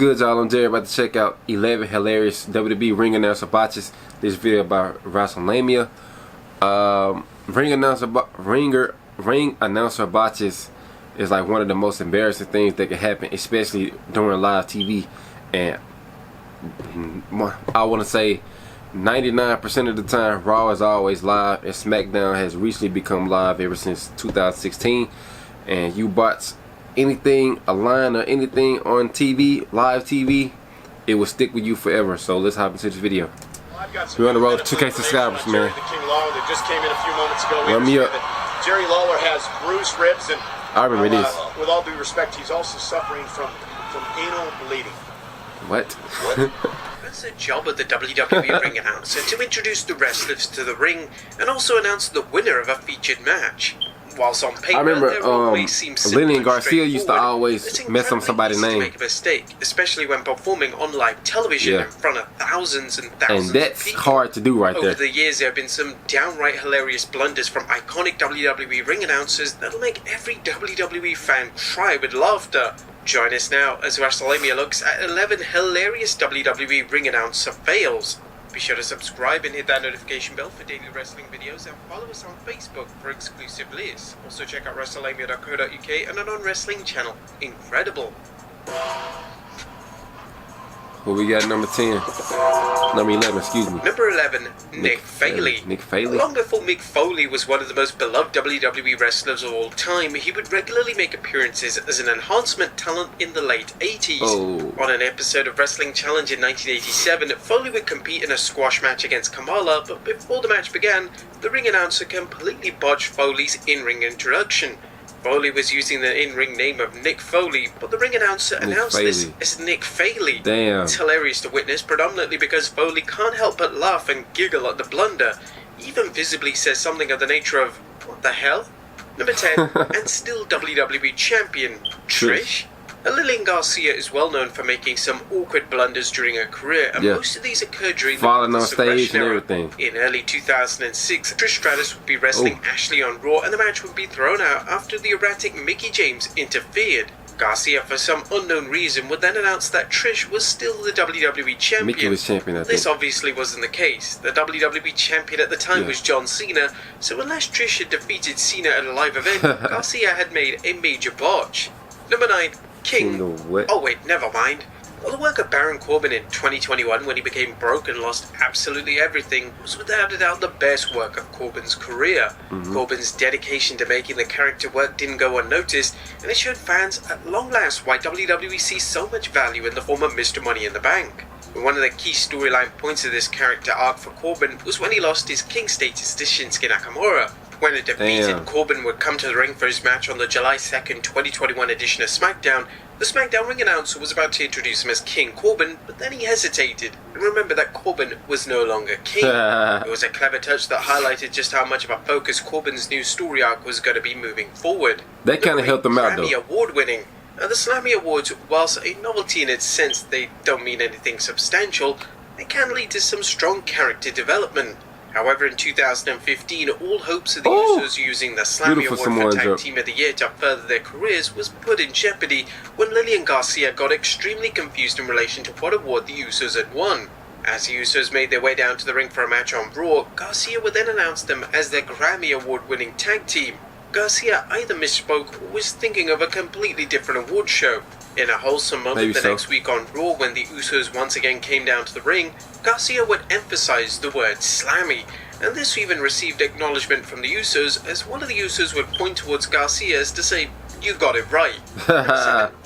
good, y'all? I'm Jerry, about to check out 11 hilarious WWE ring announcer botches. This video about WrestleMania. Ring announcer botches is like one of the most embarrassing things that can happen, especially during live TV. And I want to say 99% of the time, Raw is always live, and SmackDown has recently become live ever since 2016. And you bots anything, a line or anything on TV, live TV, it will stick with you forever. So let's hop into this video. We're on the road to 2K subscribers, man. King Lawler that just came in a few moments ago. Run me up. Jerry Lawler has bruised ribs, and I remember this. With all due respect, he's also suffering from anal bleeding. What? It's the job of the WWE ring announcer to introduce the wrestlers to the ring and also announce the winner of a featured match. Whilst on paper, I remember there always seems simple Lillian and Garcia used to straightforward, always it's mess up somebody's incredibly name. easy to make a mistake, especially when performing on live television in front of thousands and thousands And that's of people. hard to do right there. Over the years, there have been some downright hilarious blunders from iconic WWE ring announcers that'll make every WWE fan cry with laughter. Join us now as WrestleMania looks at 11 hilarious WWE ring announcer fails. Be sure to subscribe and hit that notification bell for daily wrestling videos, and follow us on Facebook for exclusive lists. Also check out WrestleMania.co.uk and our non-wrestling channel, Incredible. Who we got? Number 10. Number 11, excuse me. Number 11, Nick Foley. Nick Foley? Long before Mick Foley was one of the most beloved WWE wrestlers of all time, he would regularly make appearances as an enhancement talent in the late 80s. Oh. On an episode of Wrestling Challenge in 1987, Foley would compete in a squash match against Kamala, but before the match began, the ring announcer completely botched Foley's in-ring introduction. Foley was using the in-ring name of Nick Foley, but the ring announcer announced this as Nick Foley. Damn. It's hilarious to witness, predominantly because Foley can't help but laugh and giggle at the blunder. He even visibly says something of the nature of, "What the hell?" Number 10, and still WWE Champion, Trish. Lillian Garcia is well known for making some awkward blunders during her career, and most of these occurred during falling the on stage and era. everything. In early 2006, Trish Stratus would be wrestling Ashley on Raw, and the match would be thrown out after the erratic Mickie James interfered. Garcia, for some unknown reason, would then announce that Trish was still the WWE champion. Mickie was champion, I think. This obviously wasn't the case. The WWE champion at the time was John Cena, so unless Trish had defeated Cena at a live event, Garcia had made a major botch. Number 9, King. Oh wait, never mind. Well, the work of Baron Corbin in 2021, when he became broke and lost absolutely everything, was without a doubt the best work of Corbin's career. Corbin's dedication to making the character work didn't go unnoticed, and it showed fans at long last why WWE sees so much value in the form of Mr. Money in the Bank. One of the key storyline points of this character arc for Corbin was when he lost his king status to Shinsuke Nakamura. When a defeated Corbin would come to the ring for his match on the July 2nd, 2021 edition of SmackDown, the SmackDown ring announcer was about to introduce him as King Corbin, but then he hesitated and remembered that Corbin was no longer king. It was a clever touch that highlighted just how much of a focus Corbin's new story arc was going to be moving forward. That kind of helped him out, though. Grammy Award winning. Now, the Slammy Awards, whilst a novelty in its sense they don't mean anything substantial, they can lead to some strong character development. However, in 2015, all hopes of the Usos using the Slammy Award for Tag Team of the Year to further their careers was put in jeopardy when Lillian Garcia got extremely confused in relation to what award the Usos had won. As the Usos made their way down to the ring for a match on Raw, Garcia would then announce them as their Grammy Award-winning tag team. Garcia either misspoke or was thinking of a completely different award show. In a wholesome moment next week on Raw, when the Usos once again came down to the ring, Garcia would emphasize the word Slammy, and this even received acknowledgement from the Usos, as one of the Usos would point towards Garcia as to say, "You got it right."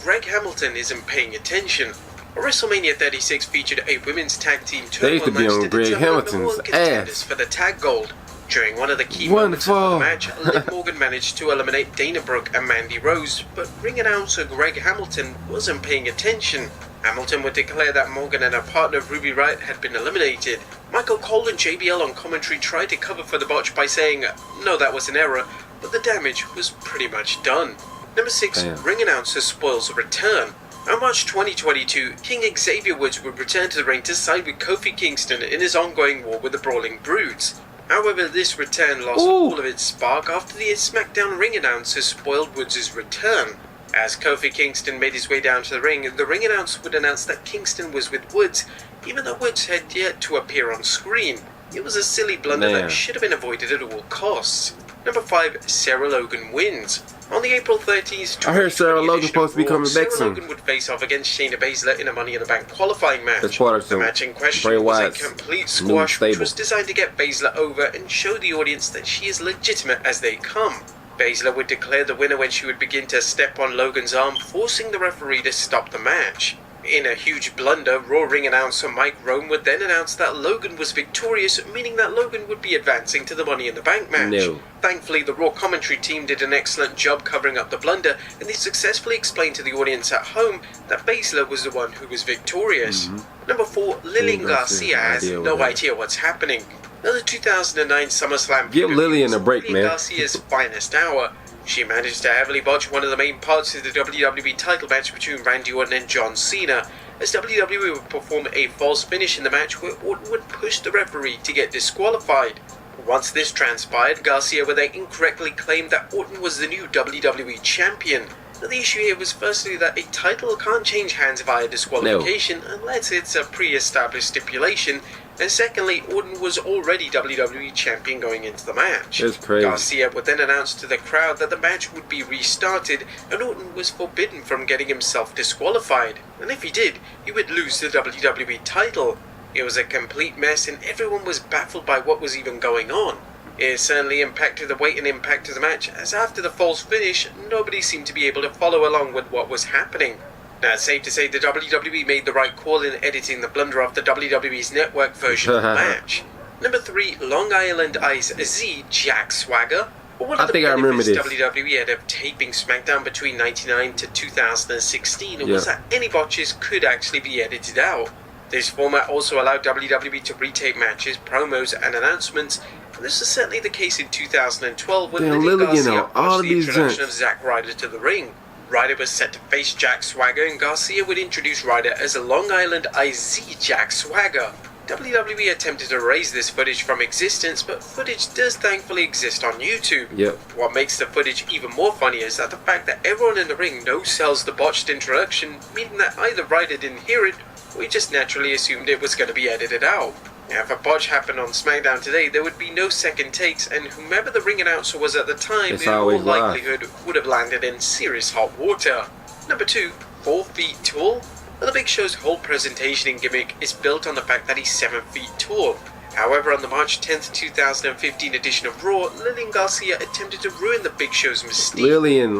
Greg Hamilton isn't paying attention. WrestleMania 36 featured a women's tag team tournament match to determine the one contenders for the tag gold. During one of the key moments of the match, Liv Morgan managed to eliminate Dana Brooke and Mandy Rose, but ring announcer Greg Hamilton wasn't paying attention. Hamilton would declare that Morgan and her partner Ruby Riott had been eliminated. Michael Cole and JBL on commentary tried to cover for the botch by saying, "No, that was an error," but the damage was pretty much done. Number 6, ring announcer spoils a return. On March 2022, King Xavier Woods would return to the ring to side with Kofi Kingston in his ongoing war with the Brawling Brutes. However, this return lost all of its spark after the SmackDown ring announcer spoiled Woods' return. As Kofi Kingston made his way down to the ring announcer would announce that Kingston was with Woods, even though Woods had yet to appear on screen. It was a silly blunder that should have been avoided at all costs. Number 5, Sarah Logan wins. On the April 30th, I heard Sarah Logan supposed to be coming back soon. Sarah Logan would face off against Shayna Baszler in a Money in the Bank qualifying match. That's part of the match in question was a complete squash, which was designed to get Baszler over and show the audience that she is legitimate as they come. Baszler would declare the winner when she would begin to step on Logan's arm, forcing the referee to stop the match. In a huge blunder, Raw ring announcer Mike Rome would then announce that Logan was victorious, meaning that Logan would be advancing to the Money in the Bank match. No. Thankfully, the Raw commentary team did an excellent job covering up the blunder, and they successfully explained to the audience at home that Baszler was the one who was victorious. Number 4, Lillian Garcia has no idea what's happening. Another 2009 SummerSlam. Give Lillian a break, Lillian man. Garcia's finest hour. She managed to heavily botch one of the main parts of the WWE title match between Randy Orton and John Cena, as WWE would perform a false finish in the match where Orton would push the referee to get disqualified. Once this transpired, Garcia would then incorrectly claim that Orton was the new WWE champion. Now, the issue here was firstly that a title can't change hands via disqualification unless it's a pre-established stipulation, and secondly, Orton was already WWE champion going into the match. That's crazy. Garcia would then announce to the crowd that the match would be restarted, and Orton was forbidden from getting himself disqualified. And if he did, he would lose the WWE title. It was a complete mess, and everyone was baffled by what was even going on. It certainly impacted the weight and impact of the match, as after the false finish, nobody seemed to be able to follow along with what was happening. Now, it's safe to say the WWE made the right call in editing the blunder off the WWE's network version of the match. Number 3, Long Island Ice Z Jack Swagger. One of the benefits WWE had of taping SmackDown between 1999 to 2016 was that any botches could actually be edited out. This format also allowed WWE to retape matches, promos, and announcements, and this was certainly the case in 2012 when Lillian Garcia botched the introduction of Zack Ryder to the ring. Ryder was set to face Jack Swagger, and Garcia would introduce Ryder as a Long Island IZ Jack Swagger. WWE attempted to erase this footage from existence, but footage does thankfully exist on YouTube. What makes the footage even more funny is that the fact that everyone in the ring no-sells the botched introduction, meaning that either Ryder didn't hear it, or he just naturally assumed it was going to be edited out. Now, if a botch happened on SmackDown today, there would be no second takes, and whomever the ring announcer was at the time, in all likelihood, would have landed in serious hot water. Number 2, 4 feet tall. Well, the Big Show's whole presentation and gimmick is built on the fact that he's 7 feet tall. However, on the March 10th, 2015 edition of Raw, Lillian Garcia attempted to ruin the Big Show's mystique. Lillian,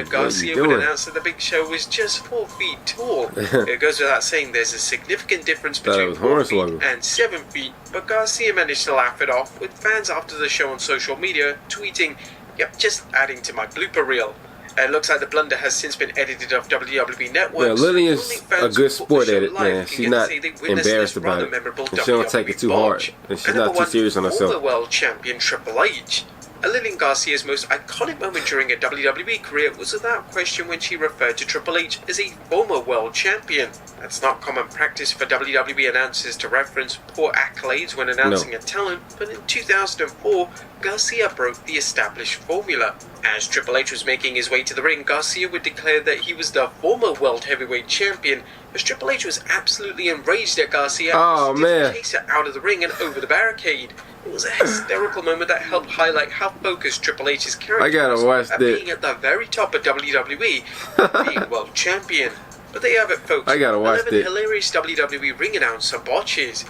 Garcia would announce that the Big Show was just 4 feet tall. It goes without saying there's a significant difference between 4 feet and 7 feet, but Garcia managed to laugh it off, with fans after the show on social media tweeting, "Yep, just adding to my blooper reel." It looks like the blunder has since been edited off WWE Network. Yeah, Lillian's a good sport at it, man. She's not embarrassed about it. And she don't take it too hard. And she's not too serious on herself. Former world champion Triple H. Lillian Garcia's most iconic moment during her WWE career was without question when she referred to Triple H as a former world champion. That's not common practice for WWE announcers to reference poor accolades when announcing a talent, but in 2004, Garcia broke the established formula. As Triple H was making his way to the ring, Garcia would declare that he was the former world heavyweight champion, as Triple H was absolutely enraged at Garcia and did chase her out of the ring and over the barricade. It was a hysterical moment that helped highlight how focused Triple H's character was at being at the very top of WWE and being world champion. But there you have it, folks. I gotta watch 11 hilarious WWE ring announcer botches.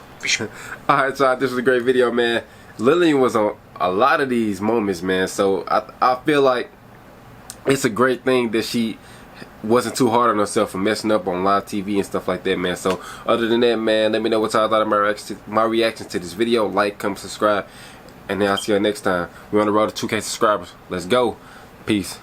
Alright, so this was a great video, man. Lillian was on a lot of these moments, man. So I feel like it's a great thing that she wasn't too hard on herself for messing up on live TV and stuff like that, man. So other than that, man, let me know what y'all thought of my reactions to this video. Like, comment, subscribe, and then I'll see you next time. We're on the road to 2K subscribers. Let's go. Peace.